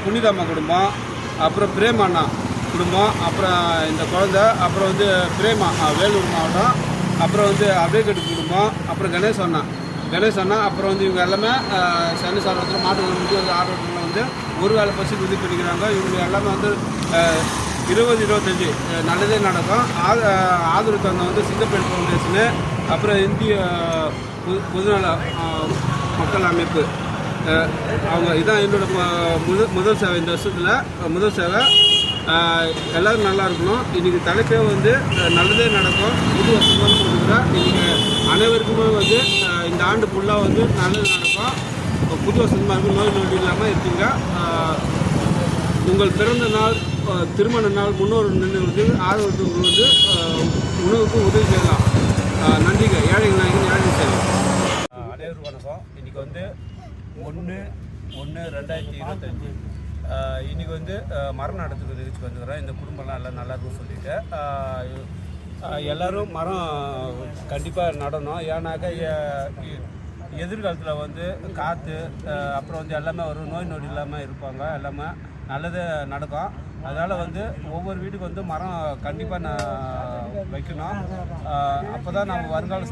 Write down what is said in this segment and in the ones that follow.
புனிதம்மா குடும்பம், அப்புறம் பிரேமண்ணா குடும்பம், அப்புறம் இந்த குழந்தை, அப்புறம் வந்து பிரேமா வேலூர் மாவட்டம், அப்புறம் வந்து அபேகட்டு குடும்பம், அப்புறம் கணேஷ் அண்ணா, அப்புறம் வந்து இவங்க எல்லாமே சென்னை சார்பத்தில் மாட்டுக்கு வந்து ஆர்வத்தில் வந்து ஒரு வேலை பசி உதவி பண்ணிக்கிறாங்க. இவங்க எல்லாமே வந்து 20-25 நல்லதே நடக்கும். ஆதரவு தந்த வந்து சிங்கப்பெண் ஃபவுண்டேஷனு, அப்புறம் இந்திய பொதுநல மக்கள் அமைப்பு, அவங்க இதான் என்னோட முதல் சேவை. இந்த வருஷத்தில் முதல் சேவை. எல்லோரும் நல்லா இருக்கணும். இன்றைக்கி தலைப்பே வந்து நல்லதே நடக்கும், புது வருஷமாக கொடுக்குறேன். இன்றைக்கி அனைவருக்குமே வந்து இந்த ஆண்டு ஃபுல்லாக வந்து நல்லது நடக்கும், புது வருஷமாக இருக்கும், நோய் நொடி இல்லாமல் இருக்கீங்க. உங்கள் பிறந்த நாள், திருமண நாள், முன்னோர் நினைவுக்கு ஆதரவுக்கு வந்து உணவுக்கு உதவி செய்யலாம். நன்றிங்க. ஏழைகள் நாயகன் ஏழை சேவை. அனைவரும் வணக்கம். இன்றைக்கி வந்து 1/1/2025 இன்றைக்கி வந்து மரம் நடத்துக்கு நிகழ்ச்சி வந்துக்கிறோம். இந்த குடும்பம்லாம் எல்லாம் நல்லா இருக்குன்னு சொல்லிட்டு எல்லோரும் மரம் கண்டிப்பாக நடணும். ஏன்னாக்கா எதிர்காலத்தில் வந்து காற்று அப்புறம் வந்து எல்லாமே ஒரு நோய் நொடி இல்லாமல் இருப்பாங்க, எல்லாமே நல்லது நடக்கும். அதனால் வந்து ஒவ்வொரு வீட்டுக்கு வந்து மரம் கண்டிப்பாக நான் வைக்கணும். அப்போ தான் நம்ம வருங்கால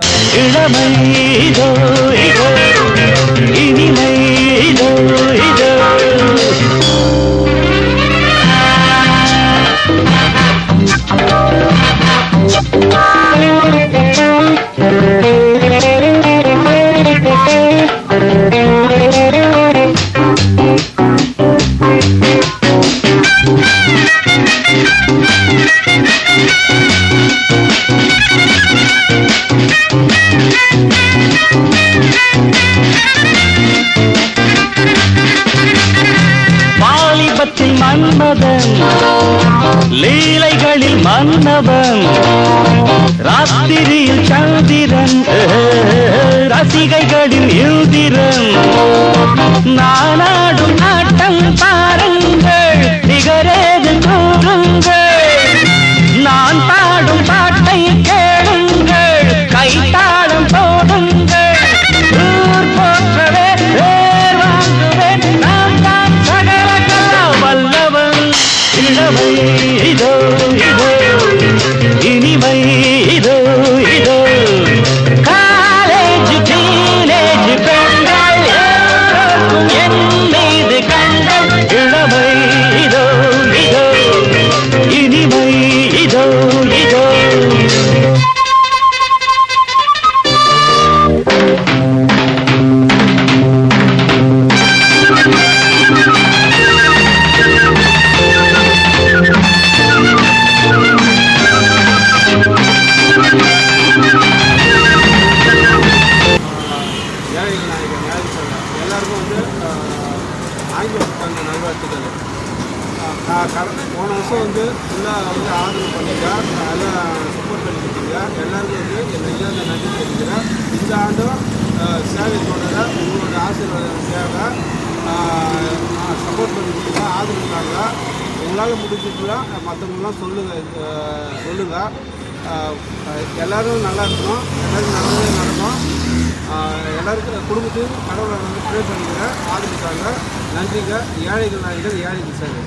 மன்மதன் லீலைகளில் மன்னவன், ராத்திரியில் சந்திரன், ரசிகைகளின் இந்திரன். நானாடும் ஆட்டம் பாருங்கள், நிகரேது கூறுங்கள். நான் பாடும் பாட்டை கேளுங்கள், கைத்தாளம் போடுங்கள். ஊர் போற்றவே பேர் வாங்குவேன், நான் தான் சகல வல்லவன். இளமை இதோ இதோ, இனிமை இதோ இதோ. காலேஜ் டீனேஜ் பெண்கள் எல்லோருக்கும் என் மீது கண்கள். இளமை இதோ இதோ, இனிமை இதோ இதோ. எல்லாருக்கும் வந்து ஆங்கில புத்தாண்டு நல்வாழ்த்துக்கள். போன வருஷம் வந்து ஃபுல்லாக வந்து ஆதரவு பண்ணிங்க, எல்லாம் சப்போர்ட் பண்ணி கொடுத்தீங்க. எல்லாருக்கும் வந்து என்னையா அந்த நன்றி தெரிவிக்கிறேன். இந்த ஆண்டும் சேவை தொடர உங்களோட ஆசீர்வாதம் தேவை. சப்போர்ட் பண்ணி கொடுத்தீங்க, ஆதரவுக்காங்க. உங்களால் முடிஞ்சிட்டுலாம் மற்றவங்களாம் சொல்லுங்கள். எல்லோரும் நல்லா இருக்கணும், எல்லோரும் நல்லதே நடக்கும். எல்லாருக்கும் குடும்பத்துக்கு கடவுளை வந்து ப்ரே பண்ணிக்கிறேன், ஆதரிக்காங்க. நன்றிங்க. ஏழைகள் நாயகன் ஏழைகள் சேவை.